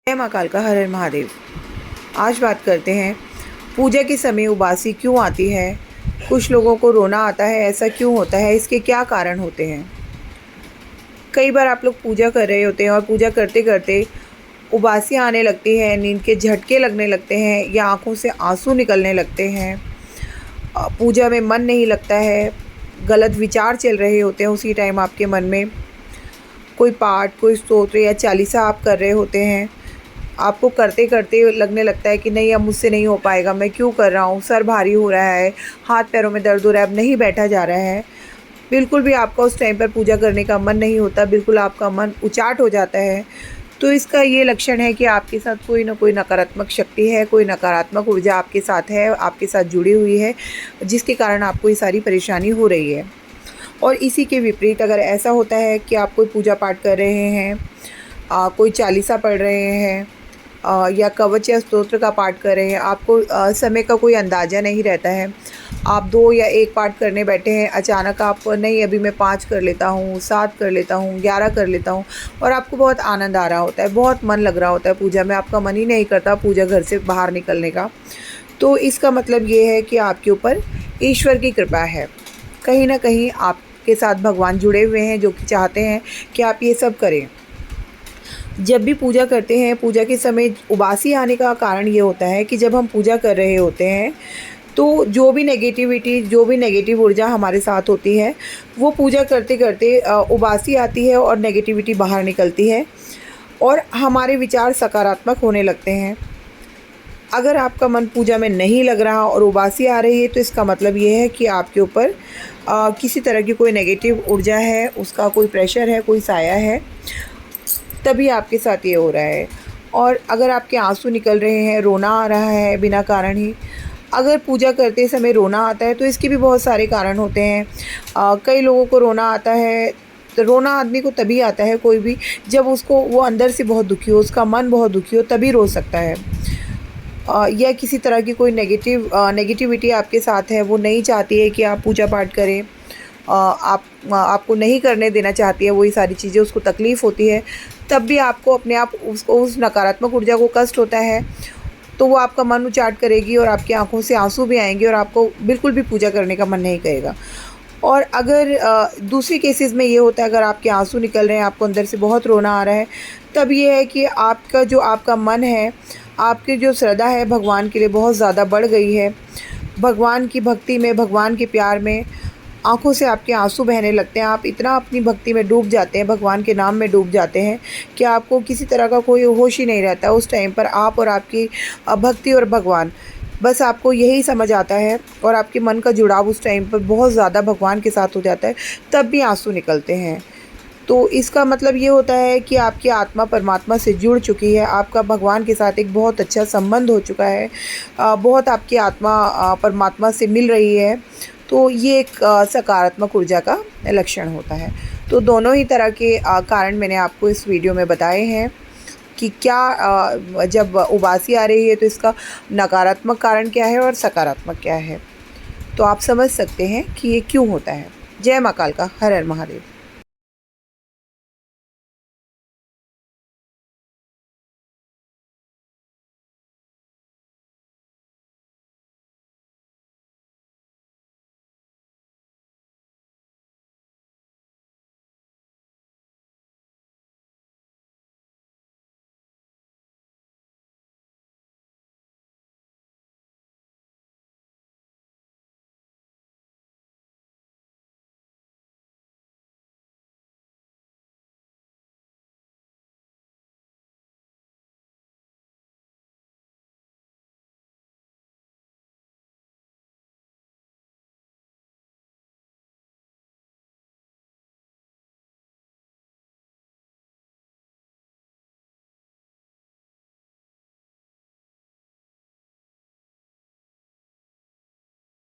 जय माँ कालका, हर हर महादेव। आज बात करते हैं पूजा के समय उबासी क्यों आती है। कुछ लोगों को रोना आता है, ऐसा क्यों होता है, इसके क्या कारण होते हैं। कई बार आप लोग पूजा कर रहे होते हैं और पूजा करते करते उबासी आने लगती है, नींद के झटके लगने लगते हैं या आंखों से आंसू निकलने लगते हैं। पूजा में मन नहीं लगता है, गलत विचार चल रहे होते हैं उसी टाइम आपके मन में। कोई पाठ, कोई स्तोत्र या चालीसा आप कर रहे होते हैं, आपको करते करते लगने लगता है कि नहीं, अब मुझसे नहीं हो पाएगा, मैं क्यों कर रहा हूँ, सर भारी हो रहा है, हाथ पैरों में दर्द हो रहा है, अब नहीं बैठा जा रहा है। बिल्कुल भी आपका उस टाइम पर पूजा करने का मन नहीं होता, बिल्कुल आपका मन उचाट हो जाता है। तो इसका ये लक्षण है कि आपके साथ कोई ना कोई नकारात्मक शक्ति है, कोई नकारात्मक ऊर्जा आपके साथ है, आपके साथ जुड़ी हुई है, जिसके कारण आपको ये सारी परेशानी हो रही है। और इसी के विपरीत अगर ऐसा होता है कि आप कोई पूजा पाठ कर रहे हैं, कोई चालीसा पढ़ रहे हैं, या कवच या स्तोत्र का पाठ कर रहे हैं, आपको समय का कोई अंदाज़ा नहीं रहता है। आप 2 या 1 पाठ करने बैठे हैं, अचानक आप नहीं, अभी मैं 5 कर लेता हूँ, 7 कर लेता हूँ, 11 कर लेता हूँ, और आपको बहुत आनंद आ रहा होता है, बहुत मन लग रहा होता है पूजा में, आपका मन ही नहीं करता पूजा घर से बाहर निकलने का। तो इसका मतलब ये है कि आपके ऊपर ईश्वर की कृपा है। कहीं ना कहीं आपके साथ भगवान जुड़े हुए हैं, जो कि चाहते हैं कि आप ये सब करें। जब भी पूजा करते हैं, पूजा के समय उबासी आने का कारण ये होता है कि जब हम पूजा कर रहे होते हैं तो जो भी नेगेटिविटी, जो भी नेगेटिव ऊर्जा हमारे साथ होती है, वो पूजा करते करते उबासी आती है और नेगेटिविटी बाहर निकलती है और हमारे विचार सकारात्मक होने लगते हैं। अगर आपका मन पूजा में नहीं लग रहा और उबासी आ रही है, तो इसका मतलब ये है कि आपके ऊपर किसी तरह की कोई नेगेटिव ऊर्जा है, उसका कोई प्रेशर है, कोई साया है, तभी आपके साथ ये हो रहा है। और अगर आपके आंसू निकल रहे हैं, रोना आ रहा है बिना कारण ही, अगर पूजा करते समय रोना आता है तो इसके भी बहुत सारे कारण होते हैं। कई लोगों को रोना आता है, तो रोना आदमी को तभी आता है, कोई भी, जब उसको वो अंदर से बहुत दुखी हो, उसका मन बहुत दुखी हो, तभी रो सकता है। या किसी तरह की कोई नेगेटिविटी आपके साथ है, वो नहीं चाहती है कि आप पूजा पाठ करें, आपको नहीं करने देना चाहती है, वही सारी चीज़ें, उसको तकलीफ़ होती है, तब भी आपको अपने आप उस नकारात्मक ऊर्जा को कष्ट होता है, तो वो आपका मन उचाट करेगी और आपकी आंखों से आंसू भी आएंगे और आपको बिल्कुल भी पूजा करने का मन नहीं करेगा। और अगर दूसरी केसेस में ये होता है, अगर आपके आंसू निकल रहे हैं, आपको अंदर से बहुत रोना आ रहा है, तब ये है कि आपका मन है, आपकी जो श्रद्धा है भगवान के लिए बहुत ज़्यादा बढ़ गई है। भगवान की भक्ति में, भगवान के प्यार में आँखों से आपके आंसू बहने लगते हैं। आप इतना अपनी भक्ति में डूब जाते हैं, भगवान के नाम में डूब जाते हैं कि आपको किसी तरह का कोई होश ही नहीं रहता। उस टाइम पर आप और आपकी भक्ति और भगवान, बस आपको यही समझ आता है और आपके मन का जुड़ाव उस टाइम पर बहुत ज़्यादा भगवान के साथ हो जाता है, तब भी आंसू निकलते हैं। तो इसका मतलब ये होता है कि आपकी आत्मा परमात्मा से जुड़ चुकी है, आपका भगवान के साथ एक बहुत अच्छा संबंध हो चुका है, बहुत आपकी आत्मा परमात्मा से मिल रही है। तो ये एक सकारात्मक ऊर्जा का लक्षण होता है। तो दोनों ही तरह के कारण मैंने आपको इस वीडियो में बताए हैं कि क्या जब उबासी आ रही है तो इसका नकारात्मक कारण क्या है और सकारात्मक क्या है। तो आप समझ सकते हैं कि ये क्यों होता है। जय माँ कालका, हर हर महादेव।